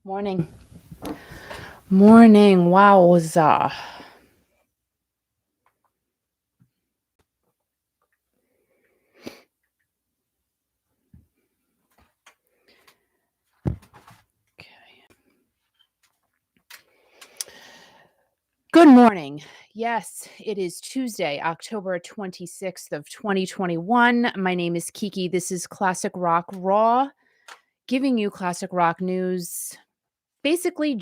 Morning. Morning. Wowza. Okay. Good morning. Yes, it is Tuesday, October 26th of 2021. My name is Kiki. This is Classic Rock Raw, giving you classic rock news. Basically,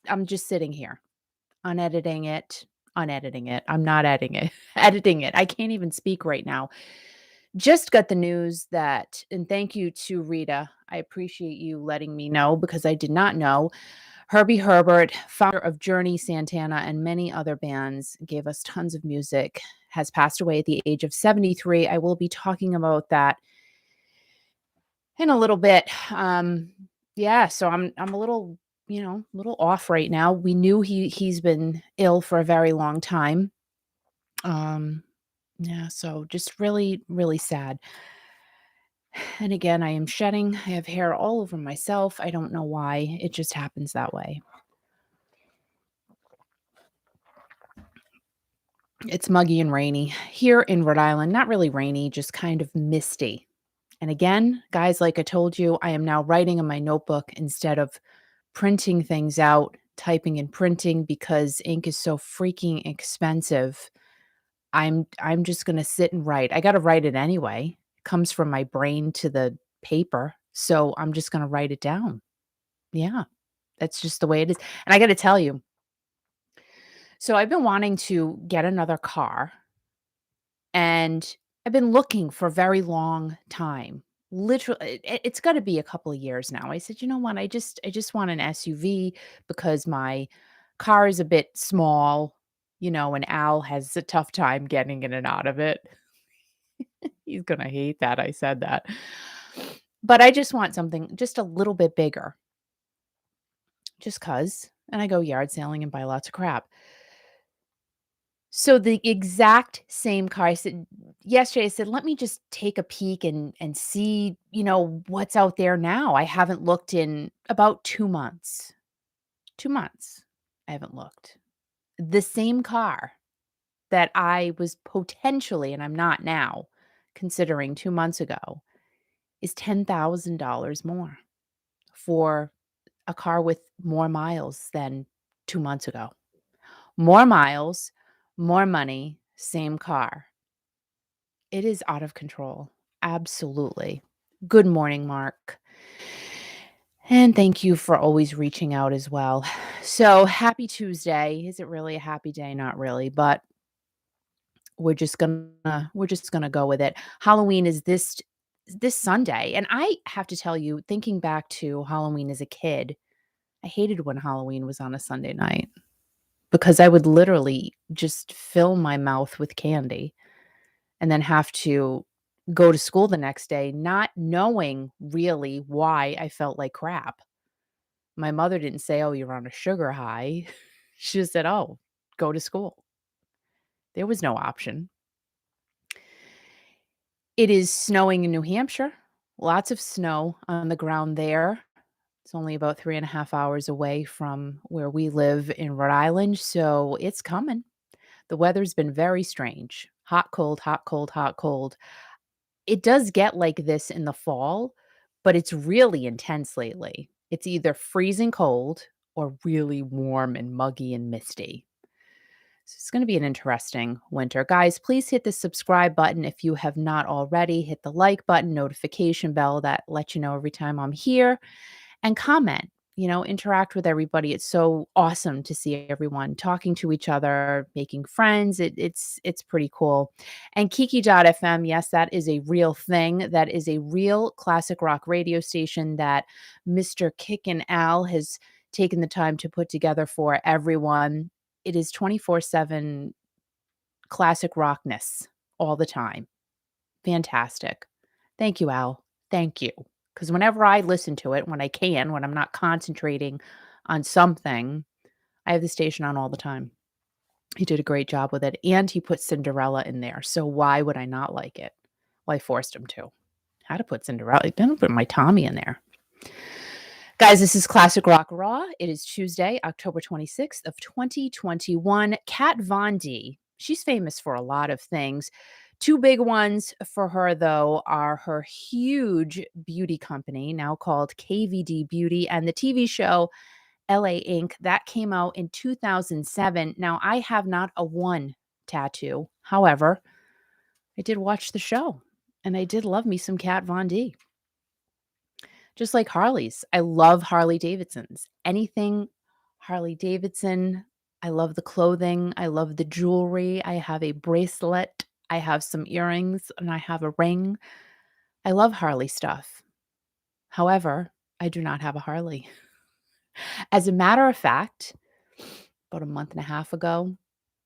I'm just sitting here, unediting it. I'm not editing it, editing it. I can't even speak right now. Just got the news that, and thank you to Rita. I appreciate you letting me know because I did not know. Herbie Herbert, founder of Journey, Santana, and many other bands, gave us tons of music, has passed away at the age of 73. I will be talking about that in a little bit. Yeah, so I'm a little, little off right now. We knew he's been ill for a very long time. Um, yeah, so just really, really sad. And again, I am shedding. I have hair all over myself. I don't know why. It just happens that way. It's muggy and rainy here in Rhode Island. Not really rainy, just kind of misty. And again, guys, like I told you, I am now writing in my notebook instead of printing things out, typing and printing because ink is so freaking expensive. I'm just going to sit and write. I got to write it anyway. It comes from my brain to the paper. So I'm just going to write it down. Yeah. That's just the way it is. And I got to tell you, so I've been wanting to get another car and I've been looking for a very long time. Literally, it's got to be a couple of years now. I said, you know what? I just want an SUV because my car is a bit small, and Al has a tough time getting in and out of it. He's gonna hate that I said that. But I just want something just a little bit bigger, just cause. And I go yard sailing and buy lots of crap. So the exact same car, I said yesterday, I said, "Let me just take a peek and see, what's out there now." I haven't looked in about 2 months. 2 months, I haven't looked. The same car that I was potentially, and I'm not now, considering 2 months ago, is $10,000 more for a car with more miles than 2 months ago. More miles, more money, same car. It is out of control. Absolutely. Good morning, Mark. And thank you for always reaching out as well. So, happy Tuesday. Is it really a happy day? Not really, but we're just going to go with it. Halloween is this Sunday, and I have to tell you, thinking back to Halloween as a kid, I hated when Halloween was on a Sunday night because I would literally just fill my mouth with candy and then have to go to school the next day not knowing really why I felt like crap. My mother didn't say, "Oh, you're on a sugar high." She just said, "Oh, go to school." There was no option. It is snowing in New Hampshire. Lots of snow on the ground there. It's only about 3.5 hours away from where we live in Rhode Island, so it's coming. The weather's been very strange. Hot, cold, hot, cold, hot, cold. It does get like this in the fall, but it's really intense lately. It's either freezing cold or really warm and muggy and misty. So it's going to be an interesting winter. Guys, please hit the subscribe button if you have not already. Hit the like button, notification bell that lets you know every time I'm here, and comment. Interact with everybody. It's so awesome to see everyone talking to each other, making friends. It's pretty cool. And Kiki.fm, yes, that is a real thing. That is a real classic rock radio station that Mr. Kick and Al has taken the time to put together for everyone. It is 24/7 classic rockness all the time. Fantastic. Thank you, Al. Thank you. Because whenever I listen to it, when I can, when I'm not concentrating on something, I have the station on all the time. He did a great job with it, and he put Cinderella in there, so why would I not like it? Well, I forced him to. Had to put Cinderella. I didn't put my Tommy in there. Guys, this is Classic Rock Raw. It is Tuesday, October 26th of 2021. Kat Von D, she's famous for a lot of things. Two big ones for her, though, are her huge beauty company, now called KVD Beauty, and the TV show LA Inc. That came out in 2007. Now, I have not a one tattoo. However, I did watch the show, and I did love me some Kat Von D. Just like Harleys. I love Harley Davidsons. Anything Harley Davidson. I love the clothing. I love the jewelry. I have a bracelet. I have some earrings and I have a ring. I love Harley stuff. However, I do not have a Harley. As a matter of fact, about a month and a half ago,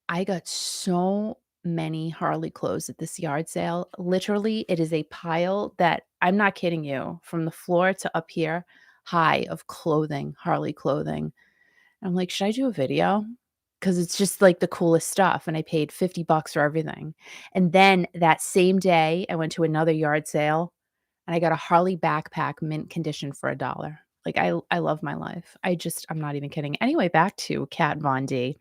I got so many Harley clothes at this yard sale. Literally, it is a pile that I'm not kidding you, from the floor to up here, high of clothing, Harley clothing. I'm like, should I do a video? Because it's just like the coolest stuff. And I paid $50 for everything. And then that same day, I went to another yard sale and I got a Harley backpack mint condition for $1. Like I love my life. I'm not even kidding. Anyway, back to Kat Von D.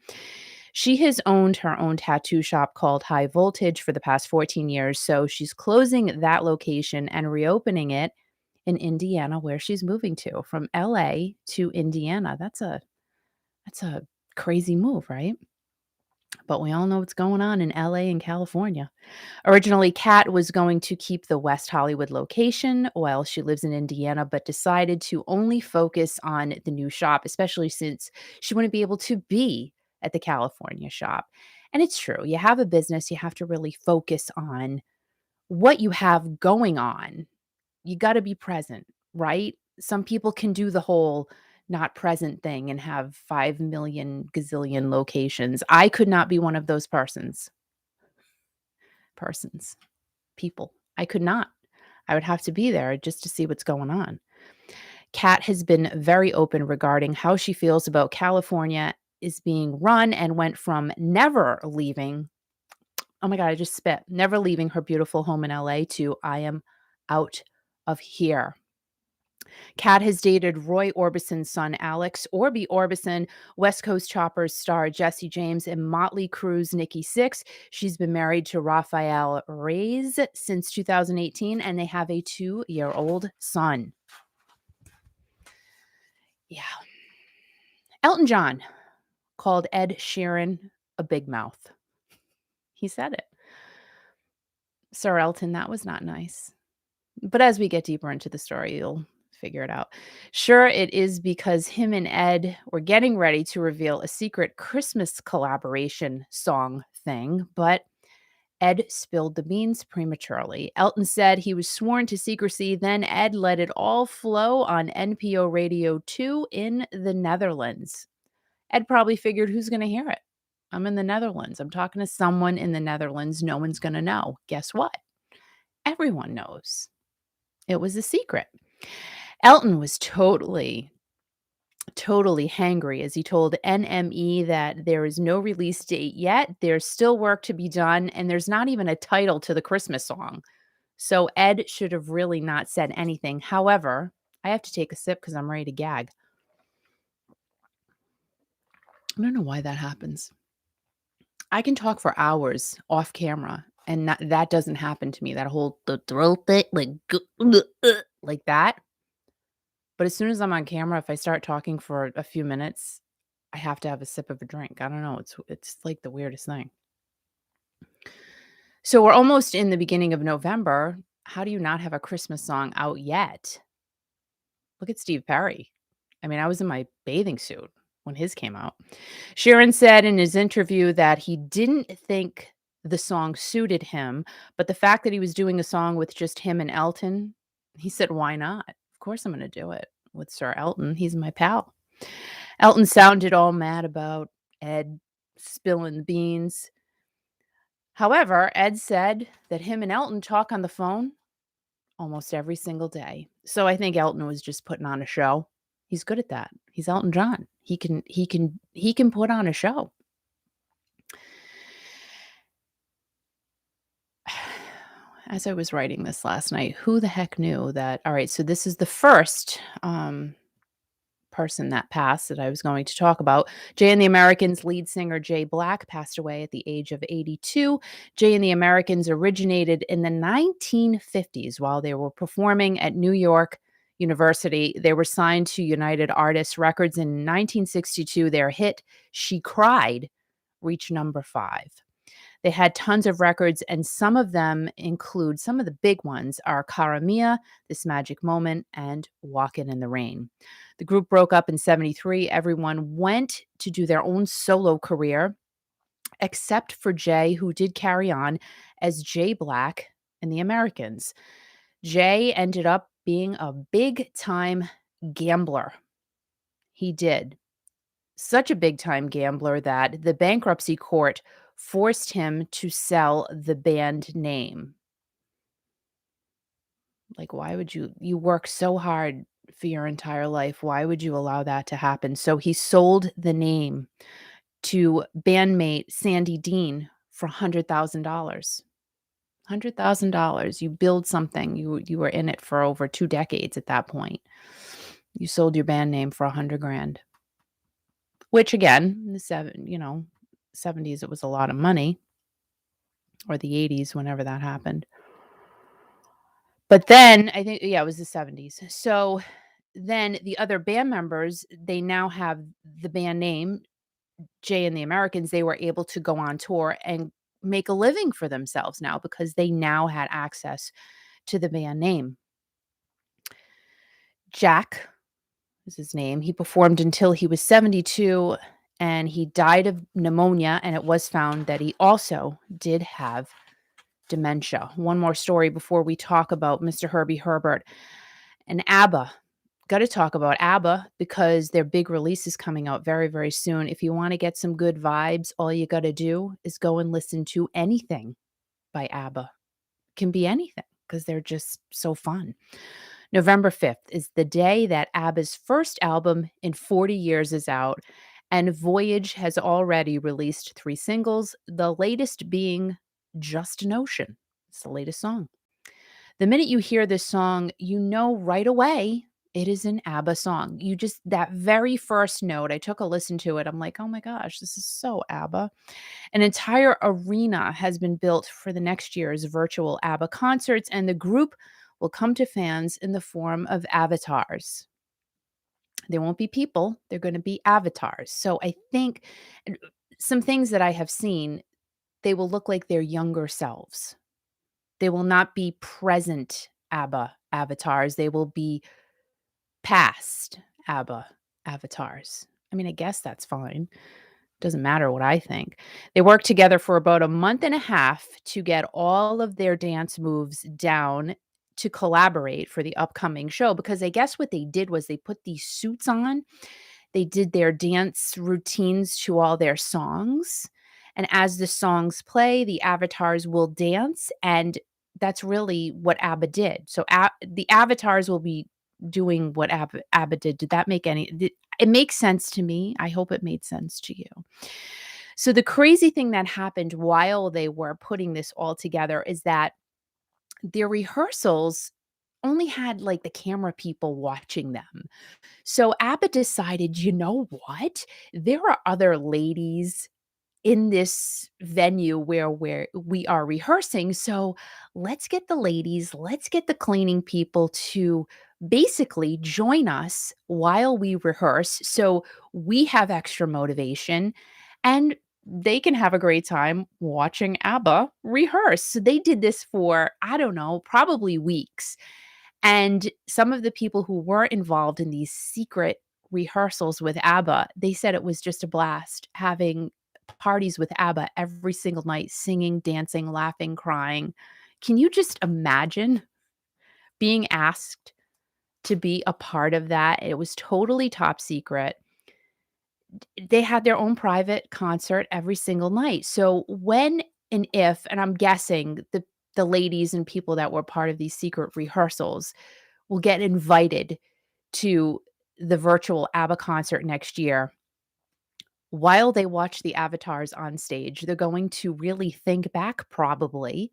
She has owned her own tattoo shop called High Voltage for the past 14 years. So she's closing that location and reopening it in Indiana, where she's moving to from LA to Indiana. That's a crazy move, right? But we all know what's going on in LA and California. Originally, Kat was going to keep the West Hollywood location while she lives in Indiana, but decided to only focus on the new shop, especially since she wouldn't be able to be at the California shop. And it's true. You have a business, you have to really focus on what you have going on. You got to be present, right? Some people can do the whole not present thing and have 5 million gazillion locations. I could not be one of those persons, people. I could not. I would have to be there just to see what's going on. Kat has been very open regarding how she feels about California is being run and went from never leaving. Oh my God, I just spit. Never leaving her beautiful home in LA to I am out of here. Kat has dated Roy Orbison's son, Alex Orby Orbison, West Coast Choppers star Jesse James, and Motley Crue's Nikki Sixx. She's been married to Rafael Reyes since 2018, and they have a 2-year-old son. Yeah. Elton John called Ed Sheeran a big mouth. He said it. Sir Elton, that was not nice. But as we get deeper into the story, you'll figure it out. Sure, it is because him and Ed were getting ready to reveal a secret Christmas collaboration song thing, but Ed spilled the beans prematurely. Elton said he was sworn to secrecy, then Ed let it all flow on NPO Radio 2 in the Netherlands. Ed probably figured, who's going to hear it? I'm in the Netherlands. I'm talking to someone in the Netherlands. No one's going to know. Guess what? Everyone knows. It was a secret. Elton was totally hangry as he told NME that there is no release date yet. There's still work to be done, and there's not even a title to the Christmas song. So Ed should have really not said anything. However, I have to take a sip because I'm ready to gag. I don't know why that happens. I can talk for hours off camera, and that doesn't happen to me. That whole the throat thing, like that. But as soon as I'm on camera, if I start talking for a few minutes, I have to have a sip of a drink. I don't know. It's like the weirdest thing. So we're almost in the beginning of November. How do you not have a Christmas song out yet? Look at Steve Perry. I mean, I was in my bathing suit when his came out. Sheeran said in his interview that he didn't think the song suited him, but the fact that he was doing a song with just him and Elton, he said, why not? Of course I'm going to do it with Sir Elton. He's my pal. Elton sounded all mad about Ed spilling the beans. However, Ed said that him and Elton talk on the phone almost every single day. So I think Elton was just putting on a show. He's good at that. He's Elton John. He can put on a show. As I was writing this last night, who the heck knew that? All right, so this is the first person that passed that I was going to talk about. Jay and the Americans lead singer Jay Black passed away at the age of 82. Jay and the Americans originated in the 1950s while they were performing at New York University. They were signed to United Artists Records in 1962. Their hit, She Cried, reached number 5. They had tons of records, and some of them include some of the big ones are Cara Mia, This Magic Moment, and Walkin' in the Rain. The group broke up in 73. Everyone went to do their own solo career, except for Jay, who did carry on as Jay Black and the Americans. Jay ended up being a big time gambler. He did. Such a big time gambler that the bankruptcy court forced him to sell the band name. Like, why would you work so hard for your entire life? Why would you allow that to happen? So he sold the name to bandmate Sandy Dean for $100,000. $100,000. You build something. You were in it for over 2 decades at that point. You sold your band name for 100 grand. Which again, in the 70s it was a lot of money, or the 80s whenever that happened. But then I think it was the 70s. So then the other band members, they now have the band name Jay and the Americans. They were able to go on tour and make a living for themselves now because they now had access to the band name. Jack is his name. He performed until he was 72 and he died of pneumonia, and it was found that he also did have dementia. One more story before we talk about Mr. Herbie Herbert and ABBA. Got to talk about ABBA because their big release is coming out very, very soon. If you want to get some good vibes, all you got to do is go and listen to anything by ABBA. It can be anything because they're just so fun. November 5th is the day that ABBA's first album in 40 years is out, and Voyage has already released 3 singles, the latest being Just an Ocean. It's the latest song. The minute you hear this song, you know right away it is an ABBA song. That very first note, I took a listen to it. I'm like, oh my gosh, this is so ABBA. An entire arena has been built for the next year's virtual ABBA concerts, and the group will come to fans in the form of avatars. They won't be people, they're going to be avatars. So I think some things that I have seen, they will look like their younger selves. They will not be present ABBA avatars. They will be past ABBA avatars. I mean, I guess that's fine. Doesn't matter what I think. They worked together for about a month and a half to get all of their dance moves down to collaborate for the upcoming show, because I guess what they did was they put these suits on. They did their dance routines to all their songs. And as the songs play, the avatars will dance. And that's really what ABBA did. So the avatars will be doing what ABBA did. Did that make it makes sense to me. I hope it made sense to you. So the crazy thing that happened while they were putting this all together is that their rehearsals only had like the camera people watching them. So ABBA decided, you know what? There are other ladies in this venue where we are rehearsing. So let's get the ladies, let's get the cleaning people to basically join us while we rehearse. So we have extra motivation and they can have a great time watching ABBA rehearse. So they did this for, I don't know, probably weeks. And some of the people who were involved in these secret rehearsals with ABBA, they said it was just a blast having parties with ABBA every single night, singing, dancing, laughing, crying. Can you just imagine being asked to be a part of that? It was totally top secret. They had their own private concert every single night. So when and if, and I'm guessing the ladies and people that were part of these secret rehearsals will get invited to the virtual ABBA concert next year. While they watch the avatars on stage, they're going to really think back probably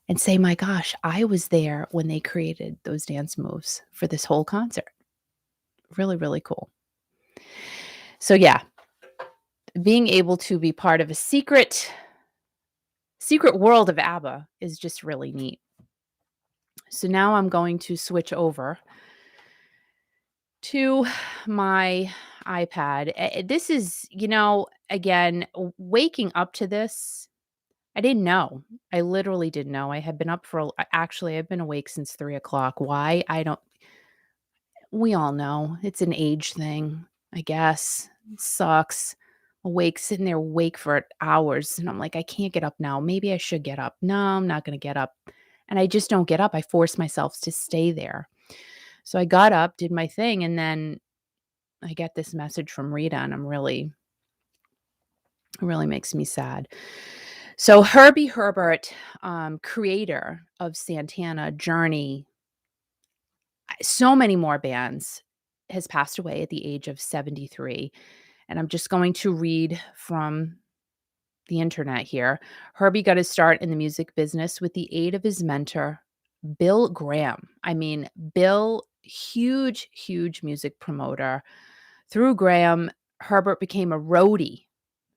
and say, my gosh, I was there when they created those dance moves for this whole concert. Really, really cool. So, yeah, being able to be part of a secret world of ABBA is just really neat. So now I'm going to switch over to my iPad. This is, again, waking up to this, I didn't know. I literally didn't know. I had been up for, actually, I've been awake since 3 o'clock. Why? I don't, we all know it's an age thing, I guess. It sucks. Awake, sitting there awake for hours. And I'm like, I can't get up now. Maybe I should get up. No, I'm not going to get up. And I just don't get up. I force myself to stay there. So I got up, did my thing, and then I get this message from Rita, and it really makes me sad. So Herbie Herbert, creator of Santana, Journey, so many more bands, has passed away at the age of 73. And I'm just going to read from the internet here. Herbie got his start in the music business with the aid of his mentor, Bill Graham. I mean, Bill, huge, huge music promoter. Through Graham, Herbert became a roadie.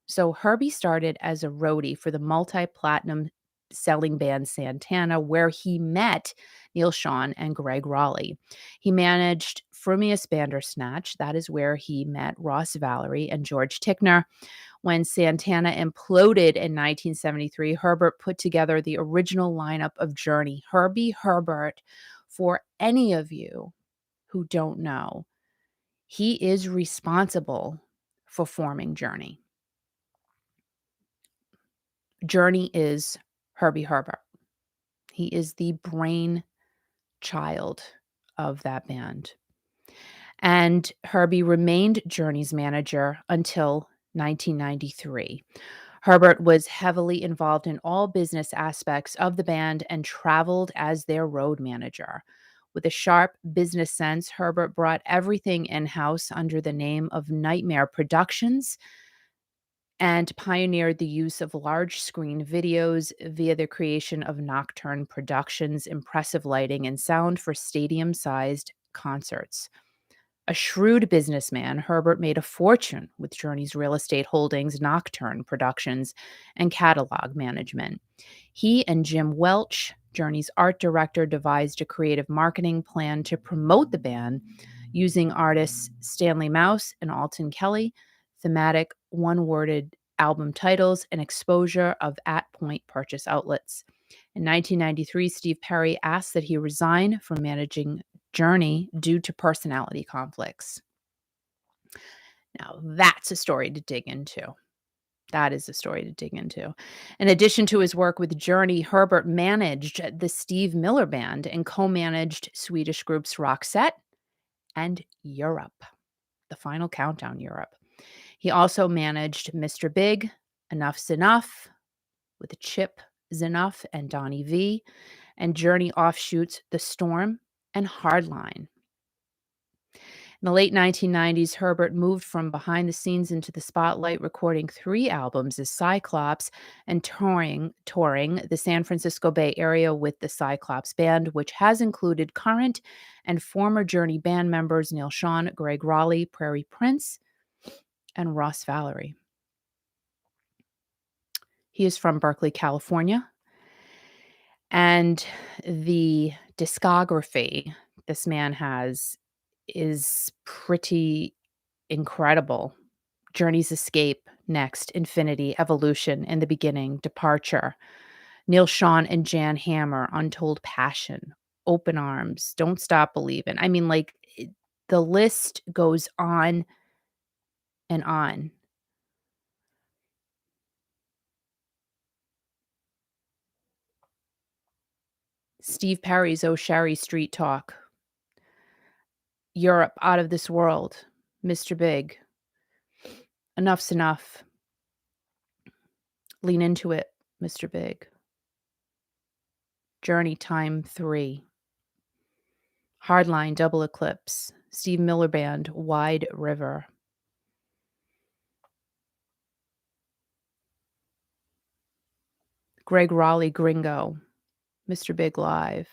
So Herbie started as a roadie for the multi-platinum selling band Santana, where he met Neil Schon and Greg Raleigh. He managed Frumious Bandersnatch. That is where he met Ross Valerie and George Tickner. When Santana imploded in 1973, Herbert put together the original lineup of Journey. Herbie Herbert, for any of you who don't know, he is responsible for forming Journey. Journey is Herbie Herbert. He is the brain child of that band. And Herbie remained Journey's manager until 1993. Herbert was heavily involved in all business aspects of the band and traveled as their road manager. With a sharp business sense, Herbert brought everything in-house under the name of Nightmare Productions and pioneered the use of large screen videos via the creation of Nocturne Productions' impressive lighting and sound for stadium-sized concerts. A shrewd businessman, Herbert made a fortune with Journey's real estate holdings, Nocturne Productions, and catalog management. He and Jim Welch, Journey's art director, devised a creative marketing plan to promote the band using artists Stanley Mouse and Alton Kelly, thematic one-worded album titles, and exposure of at-point purchase outlets. In 1993, Steve Perry asked that he resign from managing Journey due to personality conflicts. Now, that's a story to dig into. That is a story to dig into. In addition to his work with Journey, Herbert managed the Steve Miller Band and co-managed Swedish groups Roxette and Europe, the Final Countdown Europe. He also managed Mr. Big, Enough's Enough, with Chip Zinoff and Donnie V, and Journey offshoots The Storm and Hardline. In the late 1990s, Herbert moved from behind the scenes into the spotlight, recording 3 albums as Cyclops and touring the San Francisco Bay Area with the Cyclops Band, which has included current and former Journey band members Neil Schon, Greg Raleigh, Prairie Prince, and Ross Valerie. He is from Berkeley, California, and the discography this man has is pretty incredible. Journey's Escape, Next, Infinity, Evolution, In the Beginning, Departure, Neil Schon and Jan Hammer, Untold Passion, Open Arms, Don't Stop Believin'. I mean, the list goes on and on. Steve Perry's Oh Sherry Street Talk, Europe, Out of This World, Mr. Big, Enough's Enough, Lean Into It, Mr. Big, Journey Time 3, Hardline, Double Eclipse, Steve Miller Band, Wide River. Greg Raleigh, Gringo, Mr. Big Live.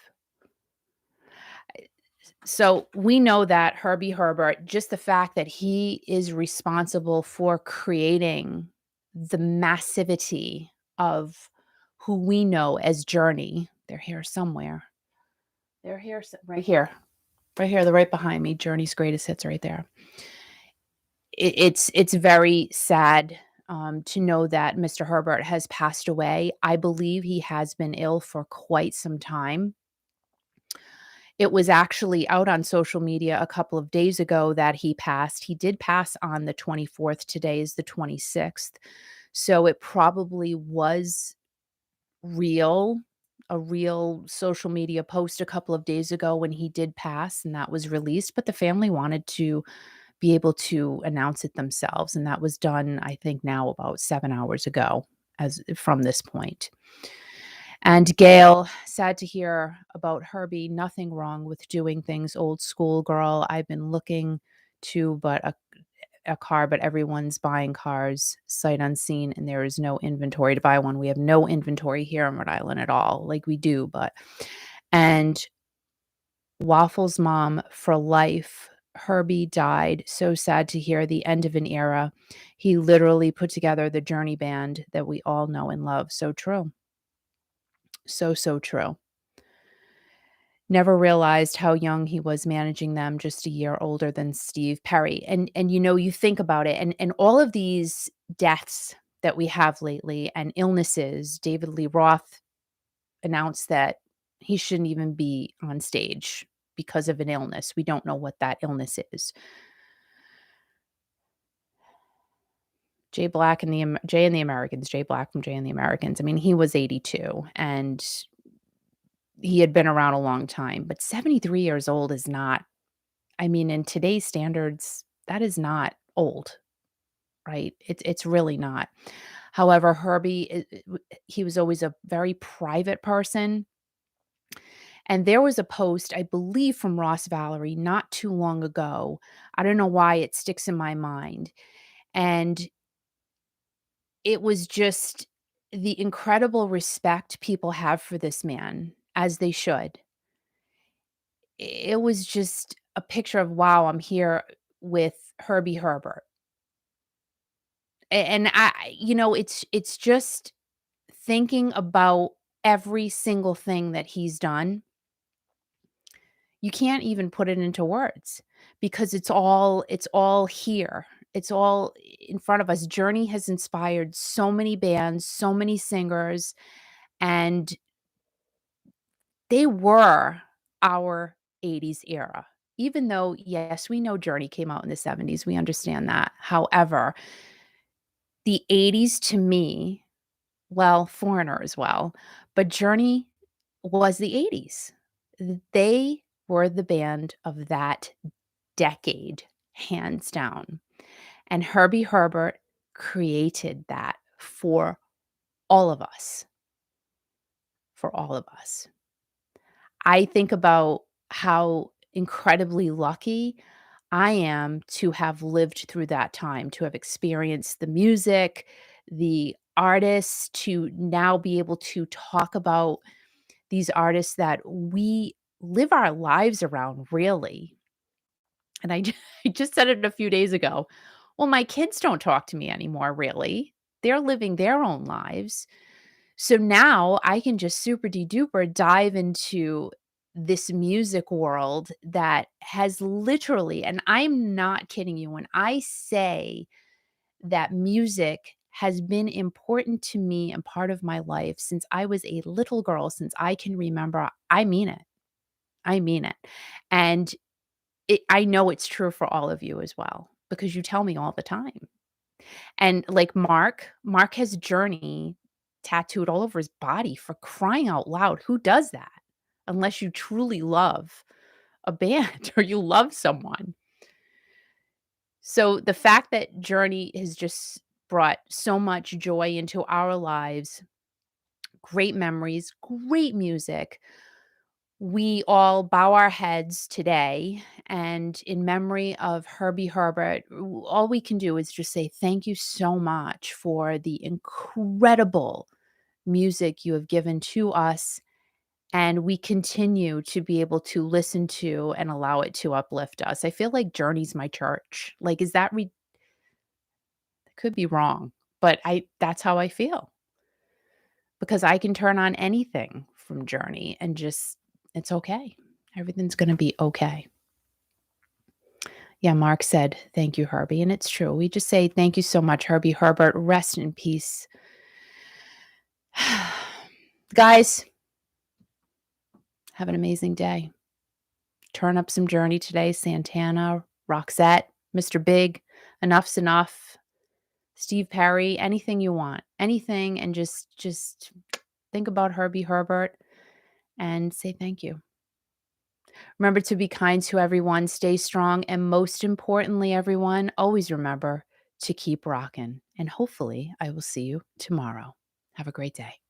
So we know that Herbie Herbert, just the fact that he is responsible for creating the massivity of who we know as Journey. They're here somewhere. They're here, right here, right here. They're right behind me. Journey's greatest hits, right there. It's very sad to know that Mr. Herbert has passed away. I believe he has been ill for quite some time. It was actually out on social media a couple of days ago that he passed. He did pass on the 24th. Today is the 26th. So it probably was real, a real social media post a couple of days ago when he did pass and that was released, but the family wanted to be able to announce it themselves, and that was done, I think, now about 7 hours ago as from this point. And Gail, sad to hear about Herbie. Nothing wrong with doing things old school, girl. I've been looking to but a car, but everyone's buying cars sight unseen, and there is no inventory to buy one. We have no inventory here in Rhode Island at all, like we do, but and Waffle's mom for life. Herbie died. So sad to hear the end of an era. He literally put together the Journey band that we all know and love. So true. So, so true. Never realized how young he was managing them, just a year older than Steve Perry. And you know, you think about it and all of these deaths that we have lately and illnesses. David Lee Roth announced that he shouldn't even be on stage because of an illness. We don't know what that illness is. Jay and the Americans, Jay Black from Jay and the Americans. I mean, he was 82 and he had been around a long time, but 73 years old is not, I mean, in today's standards, that is not old, right? It's really not. However, Herbie, he was always a very private person. And there was a post, I believe, from Ross Valerie not too long ago. I don't know why it sticks in my mind. And it was just the incredible respect people have for this man, as they should. It was just a picture of, wow, I'm here with Herbie Herbert. And it's just thinking about every single thing that he's done. You can't even put it into words because it's all here. It's all in front of us. Journey has inspired so many bands, so many singers, and they were our 80s era. Even though, yes, we know Journey came out in the 70s, we understand that. However, the 80s to me, well, Foreigner as well, but Journey was the 80s. They were the band of that decade, hands down. And Herbie Herbert created that for all of us, for all of us. I think about how incredibly lucky I am to have lived through that time, to have experienced the music, the artists, to now be able to talk about these artists that we live our lives around, really. And I just said it a few days ago. Well, my kids don't talk to me anymore, really. They're living their own lives. So now I can just super de duper dive into this music world that has literally, and I'm not kidding you when I say that music has been important to me and part of my life since I was a little girl, since I can remember. I mean it. I mean it. And I know it's true for all of you as well because you tell me all the time. And like Mark has Journey tattooed all over his body, for crying out loud. Who does that? Unless you truly love a band or you love someone. So the fact that Journey has just brought so much joy into our lives, great memories, great music. We all bow our heads today, and in memory of Herbie Herbert, all we can do is just say thank you so much for the incredible music you have given to us and we continue to be able to listen to and allow it to uplift us. I feel like Journey's my church. Like, is that could be wrong, but that's how I feel because I can turn on anything from Journey and just it's okay. Everything's gonna be okay. Yeah, Mark said, "Thank you, Herbie," and it's true. We just say, "Thank you so much, Herbie Herbert. Rest in peace." Guys, have an amazing day. Turn up some Journey today, Santana, Roxette, Mr. Big, Enough's Enough, Steve Perry, anything you want. Anything, and just think about Herbie Herbert and say thank you. Remember to be kind to everyone, stay strong, and most importantly, everyone, always remember to keep rocking. And hopefully, I will see you tomorrow. Have a great day.